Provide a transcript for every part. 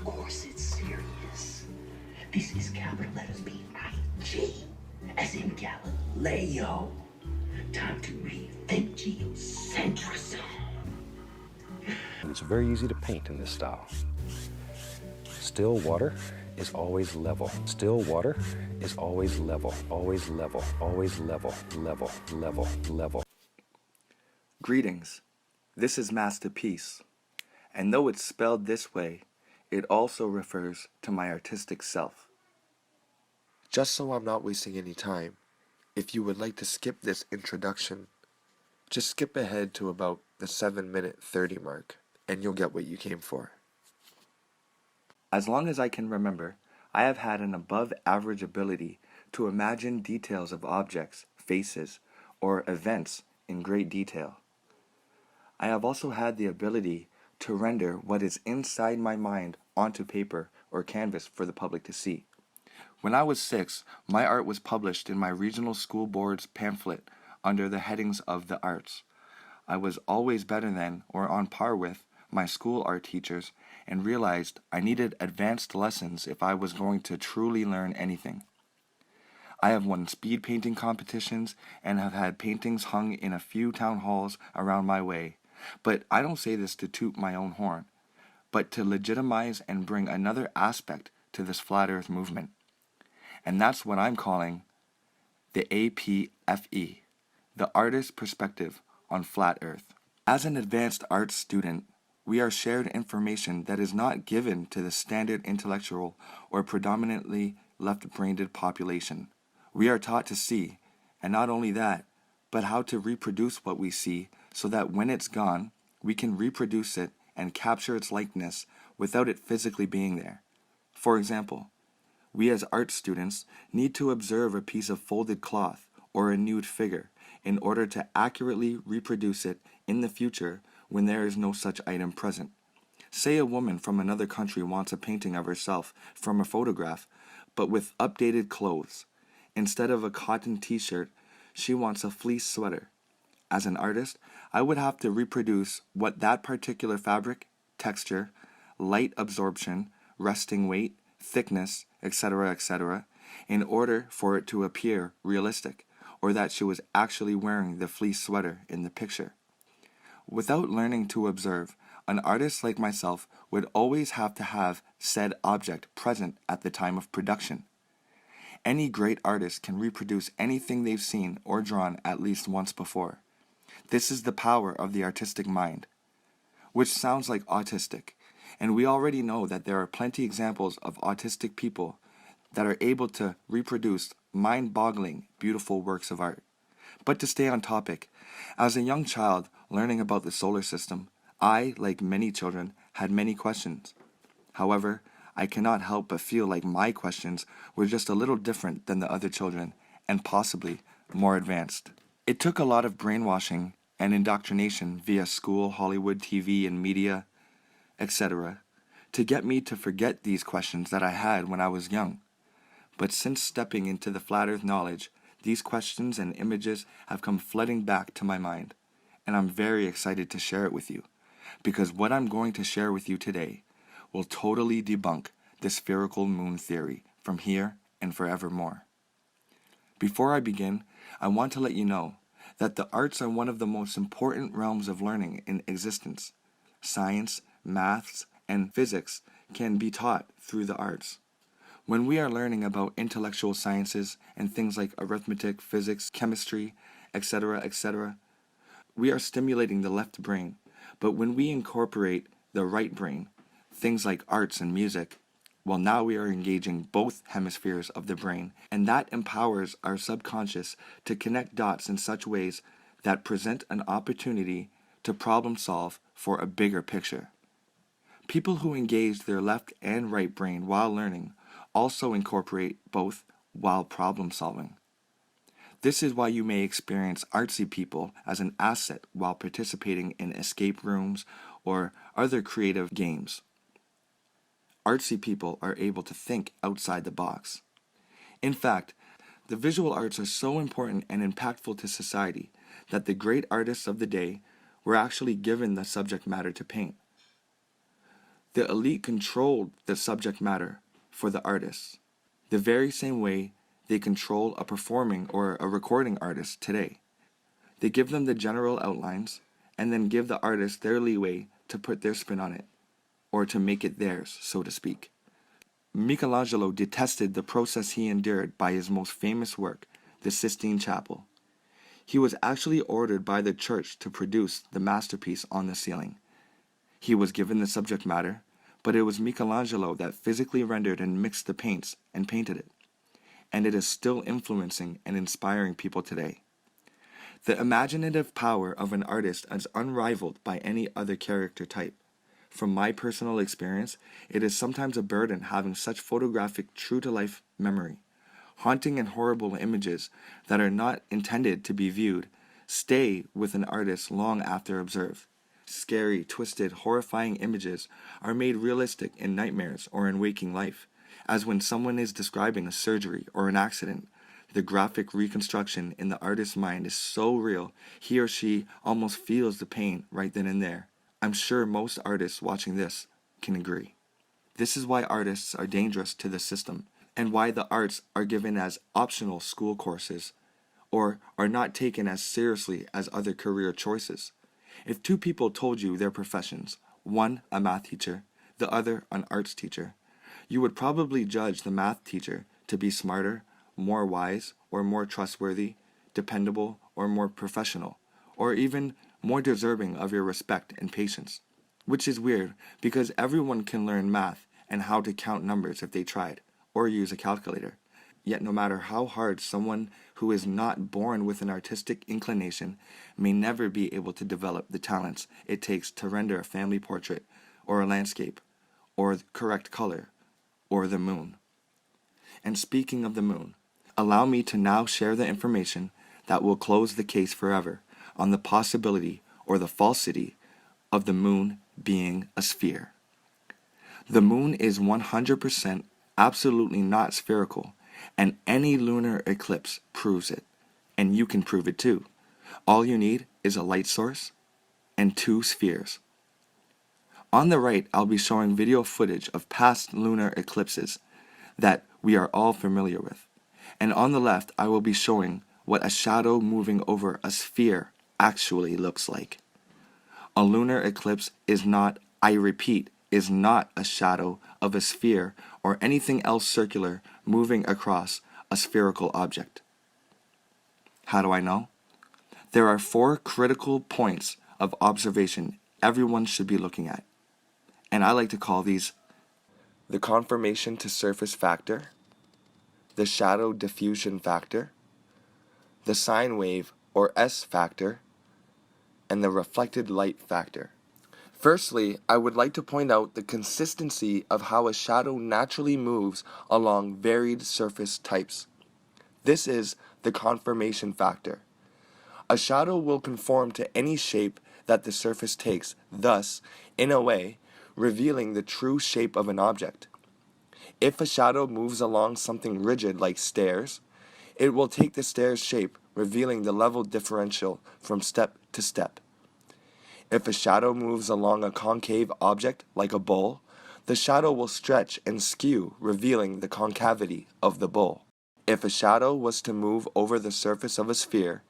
course it's serious. This is capital letters B-I-G, as in Galileo. Time to rethink geocentrism. It's very easy to paint in this style. Still water is always level. Still water is always level. Always level. Always level. Level. Level. Level. Greetings. This is Masta Peace. And though it's spelled this way, it also refers to my artistic self. Just so I'm not wasting any time, if you would like to skip this introduction, just skip ahead to about the 7-minute 30 mark, and you'll get what you came for. As long as I can remember, I have had an above-average ability to imagine details of objects, faces, or events in great detail. I have also had the ability to render what is inside my mind onto paper or canvas for the public to see. When I was 6, my art was published in my regional school board's pamphlet under the headings of the arts. I was always better than, or on par with, my school art teachers and realized I needed advanced lessons if I was going to truly learn anything. I have won speed painting competitions and have had paintings hung in a few town halls around my way, but I don't say this to toot my own horn, but to legitimize and bring another aspect to this flat earth movement. And that's what I'm calling the APFE, the Artist Perspective on Flat Earth. As an advanced arts student, we are shared information that is not given to the standard intellectual or predominantly left-brained population. We are taught to see, and not only that, but how to reproduce what we see so that when it's gone, we can reproduce it and capture its likeness without it physically being there. For example, we as art students need to observe a piece of folded cloth or a nude figure in order to accurately reproduce it in the future when there is no such item present. Say a woman from another country wants a painting of herself from a photograph, but with updated clothes. Instead of a cotton t-shirt, she wants a fleece sweater. As an artist, I would have to reproduce what that particular fabric, texture, light absorption, resting weight, thickness, etc., in order for it to appear realistic, or that she was actually wearing the fleece sweater in the picture. Without learning to observe, an artist like myself would always have to have said object present at the time of production. Any great artist can reproduce anything they've seen or drawn at least once before. This is the power of the artistic mind, which sounds like autistic, and we already know that there are plenty examples of autistic people that are able to reproduce mind-boggling, beautiful works of art. But to stay on topic, as a young child learning about the solar system, I, like many children, had many questions. However, I cannot help but feel like my questions were just a little different than the other children, and possibly more advanced. It took a lot of brainwashing and indoctrination via school, Hollywood, TV, and media, etc., to get me to forget these questions that I had when I was young. But since stepping into the flat earth knowledge, these questions and images have come flooding back to my mind, and I'm very excited to share it with you, because what I'm going to share with you today will totally debunk the spherical moon theory from here and forevermore. Before I begin, I want to let you know that the arts are one of the most important realms of learning in existence. Science, maths, and physics can be taught through the arts. When we are learning about intellectual sciences and things like arithmetic, physics, chemistry, etc., we are stimulating the left brain. But when we incorporate the right brain, things like arts and music, well, now we are engaging both hemispheres of the brain, and that empowers our subconscious to connect dots in such ways that present an opportunity to problem solve for a bigger picture. People who engage their left and right brain while learning also incorporate both while problem solving. This is why you may experience artsy people as an asset while participating in escape rooms or other creative games. Artsy people are able to think outside the box. In fact, the visual arts are so important and impactful to society that the great artists of the day were actually given the subject matter to paint. The elite controlled the subject matter for the artists, the very same way they control a performing or a recording artist today. They give them the general outlines and then give the artist their leeway to put their spin on it, or to make it theirs, so to speak. Michelangelo detested the process he endured by his most famous work, the Sistine Chapel. He was actually ordered by the church to produce the masterpiece on the ceiling. He was given the subject matter, but it was Michelangelo that physically rendered and mixed the paints and painted it. And it is still influencing and inspiring people today. The imaginative power of an artist is unrivaled by any other character type. From my personal experience, it is sometimes a burden having such photographic, true-to-life memory. Haunting and horrible images that are not intended to be viewed stay with an artist long after observed. Scary, twisted, horrifying images are made realistic in nightmares or in waking life, as when someone is describing a surgery or an accident. The graphic reconstruction in the artist's mind is so real, he or she almost feels the pain right then and there. I'm sure most artists watching this can agree. This is why artists are dangerous to the system, and why the arts are given as optional school courses, or are not taken as seriously as other career choices. If two people told you their professions, one a math teacher, the other an arts teacher, you would probably judge the math teacher to be smarter, more wise, or more trustworthy, dependable, or more professional, or even more deserving of your respect and patience. Which is weird, because everyone can learn math and how to count numbers if they tried, or use a calculator. Yet no matter how hard someone who is not born with an artistic inclination may never be able to develop the talents it takes to render a family portrait, or a landscape, or the correct color, or the moon. And speaking of the moon, allow me to now share the information that will close the case forever on the possibility or the falsity of the moon being a sphere. The moon is 100% absolutely not spherical, and any lunar eclipse proves it, and you can prove it too. All you need is a light source and two spheres. On the right, I'll be showing video footage of past lunar eclipses that we are all familiar with. And on the left, I will be showing what a shadow moving over a sphere actually looks like. A lunar eclipse is not, I repeat, is not a shadow of a sphere or anything else circular moving across a spherical object. How do I know? There are 4 critical points of observation everyone should be looking at, and I like to call these the conformation to surface factor, the shadow diffusion factor, the sine wave or S factor, and the reflected light factor. Firstly, I would like to point out the consistency of how a shadow naturally moves along varied surface types. This is the conformation factor. A shadow will conform to any shape that the surface takes, thus, in a way, revealing the true shape of an object. If a shadow moves along something rigid like stairs, it will take the stairs' shape, revealing the level differential from step to step. If a shadow moves along a concave object like a bowl, the shadow will stretch and skew, revealing the concavity of the bowl. If a shadow was to move over the surface of a sphere,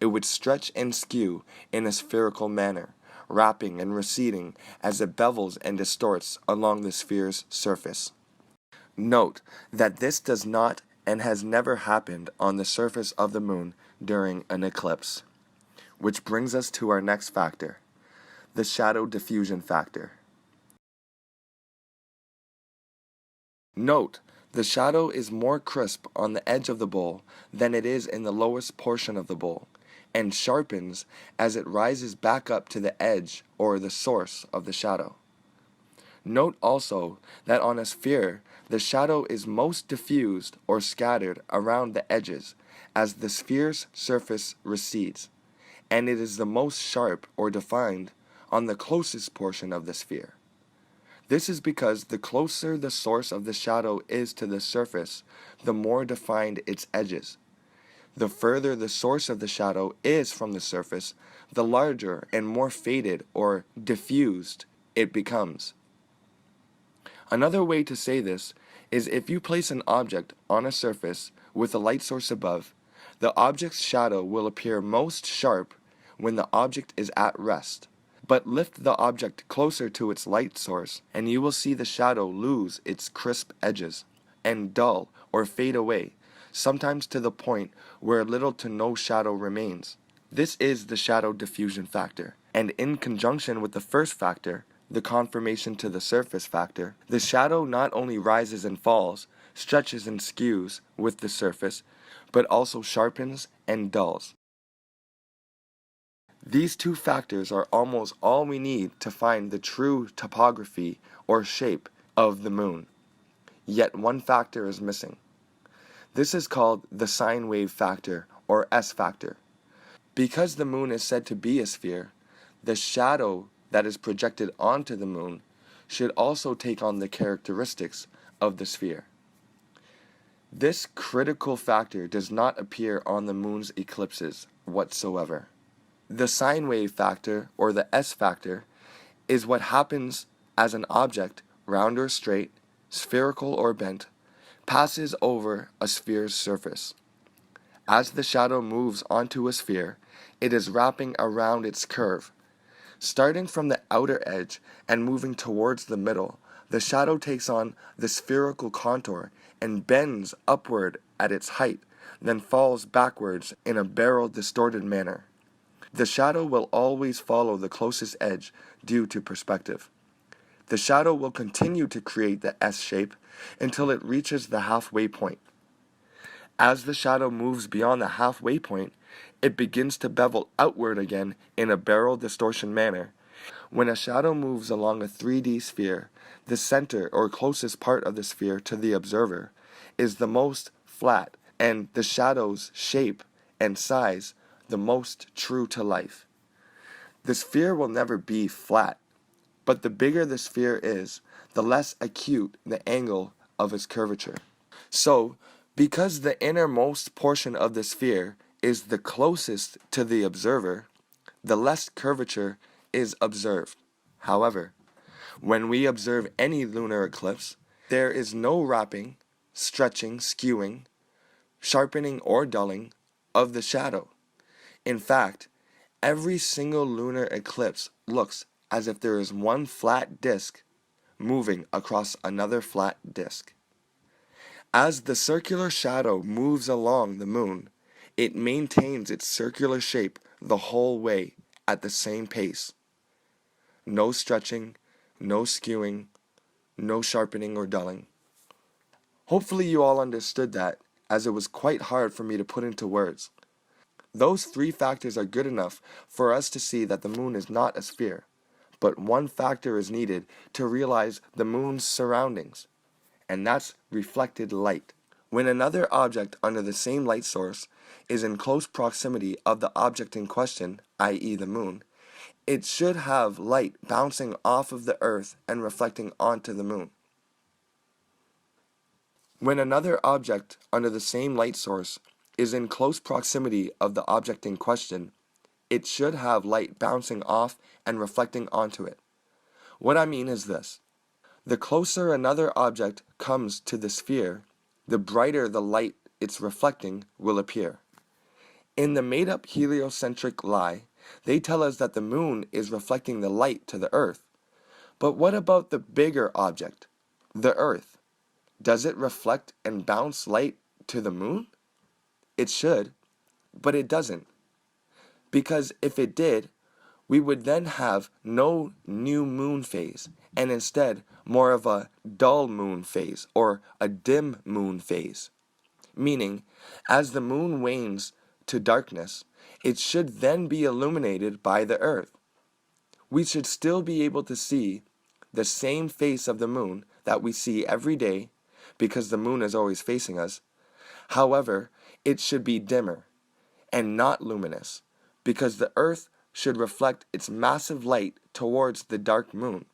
it would stretch and skew in a spherical manner, wrapping and receding as it bevels and distorts along the sphere's surface. Note that this does not and has never happened on the surface of the moon during an eclipse. Which brings us to our next factor, the shadow diffusion factor. Note, the shadow is more crisp on the edge of the bowl than it is in the lowest portion of the bowl, and sharpens as it rises back up to the edge or the source of the shadow. Note also that on a sphere, the shadow is most diffused or scattered around the edges as the sphere's surface recedes, and it is the most sharp or defined on the closest portion of the sphere. This is because the closer the source of the shadow is to the surface, the more defined its edges. The further the source of the shadow is from the surface, the larger and more faded or diffused it becomes. Another way to say this is if you place an object on a surface with a light source above, the object's shadow will appear most sharp when the object is at rest. But lift the object closer to its light source, and you will see the shadow lose its crisp edges and dull or fade away, sometimes to the point where little to no shadow remains. This is the shadow diffusion factor, and in conjunction with the first factor, the conformation to the surface factor, the shadow not only rises and falls, stretches and skews with the surface, but also sharpens and dulls. These two factors are almost all we need to find the true topography or shape of the moon. Yet one factor is missing. This is called the sine wave factor or S factor. Because the moon is said to be a sphere, the shadow that is projected onto the moon should also take on the characteristics of the sphere. This critical factor does not appear on the moon's eclipses whatsoever. The sine wave factor, or the S factor, is what happens as an object, round or straight, spherical or bent, passes over a sphere's surface. As the shadow moves onto a sphere, it is wrapping around its curve. Starting from the outer edge and moving towards the middle, the shadow takes on the spherical contour and bends upward at its height, then falls backwards in a barrel-distorted manner. The shadow will always follow the closest edge due to perspective. The shadow will continue to create the S shape until it reaches the halfway point. As the shadow moves beyond the halfway point, it begins to bevel outward again in a barrel distortion manner. When a shadow moves along a 3D sphere, the center or closest part of the sphere to the observer is the most flat, and the shadow's shape and size the most true to life. The sphere will never be flat, but the bigger the sphere is, the less acute the angle of its curvature. So, because the innermost portion of the sphere is the closest to the observer, the less curvature is observed. However, when we observe any lunar eclipse, there is no wrapping, stretching, skewing, sharpening, or dulling of the shadow. In fact, every single lunar eclipse looks as if there is one flat disk moving across another flat disk. As the circular shadow moves along the moon, it maintains its circular shape the whole way at the same pace. No stretching, no skewing, no sharpening or dulling. Hopefully you all understood that, as it was quite hard for me to put into words. Those three factors are good enough for us to see that the moon is not a sphere, but one factor is needed to realize the moon's surroundings, and that's reflected light. When another object under the same light source is in close proximity of the object in question, i.e. the moon, it should have light bouncing off of the earth and reflecting onto the moon. When another object under the same light source is in close proximity of the object in question, it should have light bouncing off and reflecting onto it. What I mean is this. The closer another object comes to the sphere, the brighter the light it's reflecting will appear. In the made-up heliocentric lie, they tell us that the moon is reflecting the light to the earth. But what about the bigger object, the earth? Does it reflect and bounce light to the moon? It should, but it doesn't. Because if it did, we would then have no new moon phase, and instead more of a dull moon phase or a dim moon phase. Meaning, as the moon wanes to darkness, it should then be illuminated by the earth. We should still be able to see the same face of the moon that we see every day, because the moon is always facing us. However, it should be dimmer and not luminous, because the earth should reflect its massive light towards the dark moon.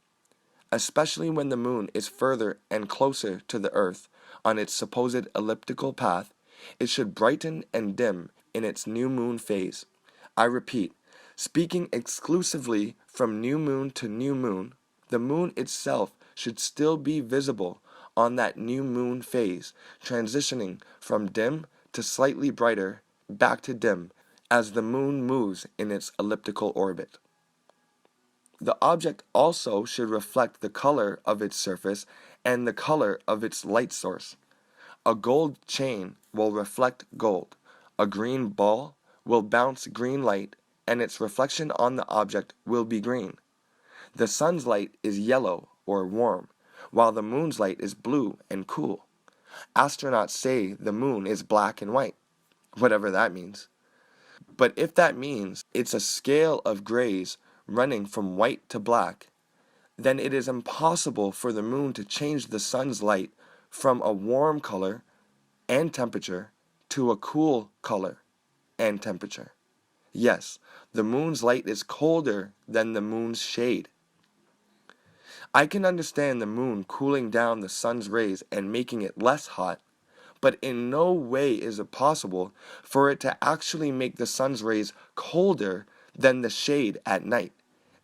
Especially when the moon is further and closer to the earth on its supposed elliptical path, it should brighten and dim in its new moon phase. I repeat, speaking exclusively from new moon to new moon, the moon itself should still be visible on that new moon phase, transitioning from dim to slightly brighter, back to dim, as the moon moves in its elliptical orbit. The object also should reflect the color of its surface and the color of its light source. A gold chain will reflect gold. A green ball will bounce green light, and its reflection on the object will be green. The sun's light is yellow or warm, while the moon's light is blue and cool. Astronauts say the moon is black and white, whatever that means. But if that means it's a scale of grays running from white to black, then it is impossible for the moon to change the sun's light from a warm color and temperature to a cool color and temperature. Yes, the moon's light is colder than the moon's shade. I can understand the moon cooling down the sun's rays and making it less hot, but in no way is it possible for it to actually make the sun's rays colder than the shade at night.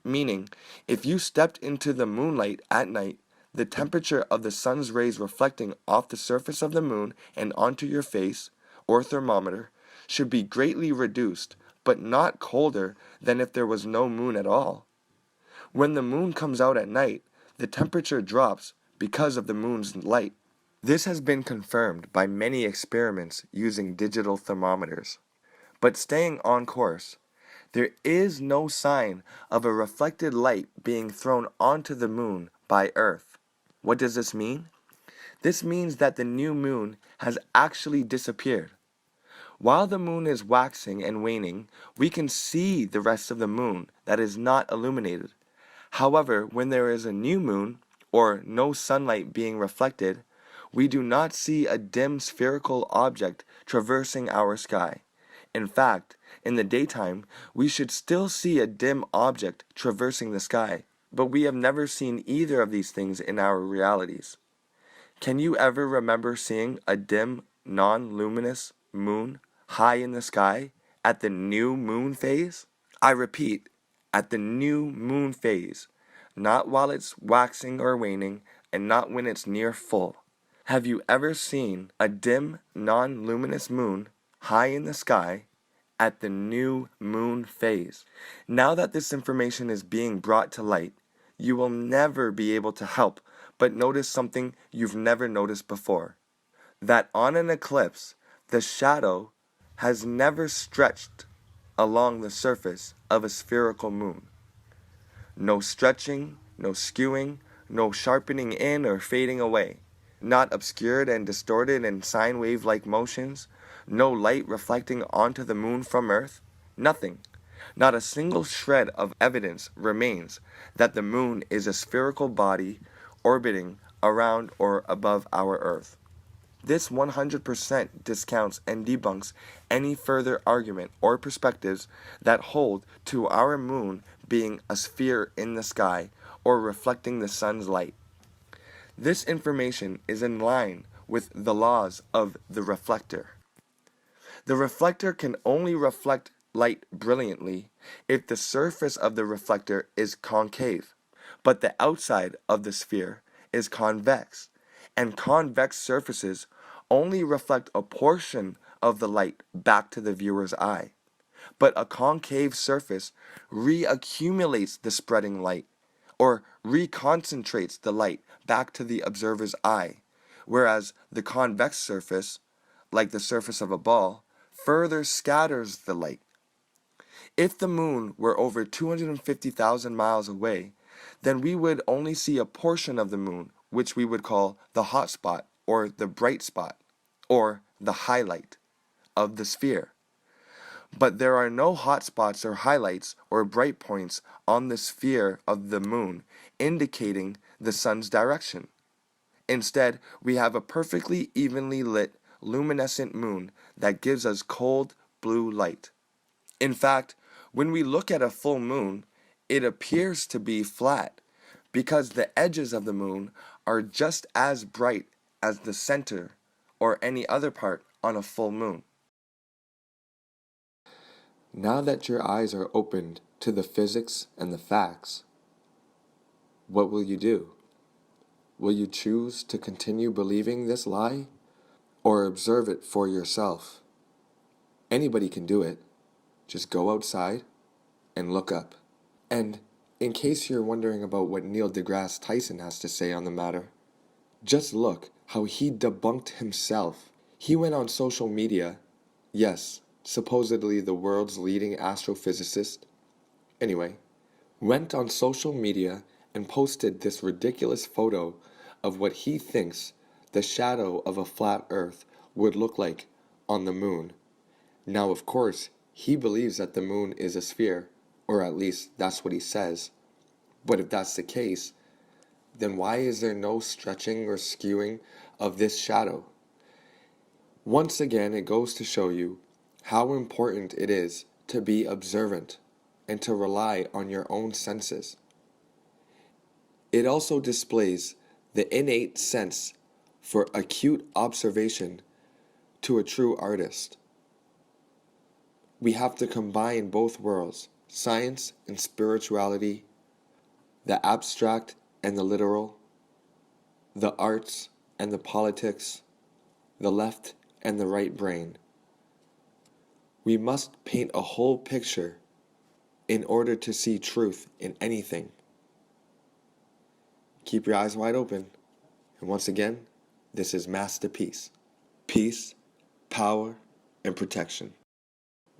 Meaning, if you stepped into the moonlight at night, the temperature of the sun's rays reflecting off the surface of the moon and onto your face, or thermometer, should be greatly reduced, but not colder than if there was no moon at all. When the moon comes out at night, the temperature drops because of the moon's light. This has been confirmed by many experiments using digital thermometers. But staying on course, there is no sign of a reflected light being thrown onto the moon by Earth. What does this mean? This means that the new moon has actually disappeared. While the moon is waxing and waning, we can see the rest of the moon that is not illuminated. However, when there is a new moon, or no sunlight being reflected, we do not see a dim spherical object traversing our sky. In fact, in the daytime, we should still see a dim object traversing the sky, but we have never seen either of these things in our realities. Can you ever remember seeing a dim, non-luminous moon high in the sky at the new moon phase? I repeat, at the new moon phase, not while it's waxing or waning, and not when it's near full. Have you ever seen a dim, non-luminous moon high in the sky at the new moon phase? Now that this information is being brought to light, you will never be able to help but notice something you've never noticed before. That on an eclipse, the shadow has never stretched along the surface of a spherical moon. No stretching, no skewing, no sharpening in or fading away. Not obscured and distorted in sine wave-like motions. No light reflecting onto the moon from Earth. Nothing. Not a single shred of evidence remains that the moon is a spherical body orbiting around or above our Earth. This 100% discounts and debunks any further argument or perspectives that hold to our moon being a sphere in the sky or reflecting the sun's light. This information is in line with the laws of the reflector. The reflector can only reflect light brilliantly if the surface of the reflector is concave, but the outside of the sphere is convex, and convex surfaces only reflect a portion of the light back to the viewer's eye. But a concave surface reaccumulates the spreading light, or reconcentrates the light back to the observer's eye, whereas the convex surface, like the surface of a ball, further scatters the light. If the moon were over 250,000 miles away, then we would only see a portion of the moon, which we would call the hot spot, or the bright spot, or the highlight of the sphere. But there are no hot spots or highlights or bright points on the sphere of the moon indicating the sun's direction. Instead, we have a perfectly evenly lit, luminescent moon that gives us cold blue light. In fact, when we look at a full moon, it appears to be flat because the edges of the moon are just as bright as the center or any other part on a full moon. Now that your eyes are opened to the physics and the facts, what will you do? Will you choose to continue believing this lie or observe it for yourself? Anybody can do it. Just go outside and look up. And in case you're wondering about what Neil deGrasse Tyson has to say on the matter, just look how he debunked himself. He went on social media, yes, supposedly the world's leading astrophysicist, anyway, went on social media and posted this ridiculous photo of what he thinks the shadow of a flat Earth would look like on the moon. Now, of course, he believes that the moon is a sphere, or at least that's what he says. But if that's the case, then why is there no stretching or skewing of this shadow? Once again, it goes to show you how important it is to be observant and to rely on your own senses. It also displays the innate sense for acute observation to a true artist. We have to combine both worlds, science and spirituality, the abstract and the literal, the arts and the politics, the left and the right brain. We must paint a whole picture in order to see truth in anything. Keep your eyes wide open. And once again, this is Masta Peace. Peace, power, and protection.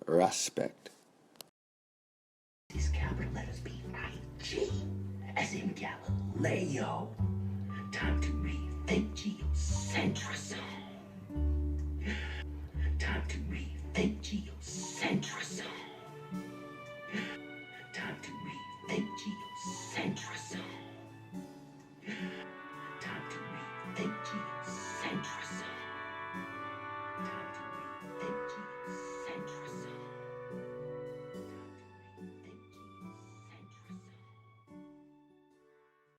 Respect. These capital letters B-I-G, as in Galileo. Time to rethink geocentrism. Time to rethink geocentrism. Time to rethink geocentrism. Time to rethink geocentrism.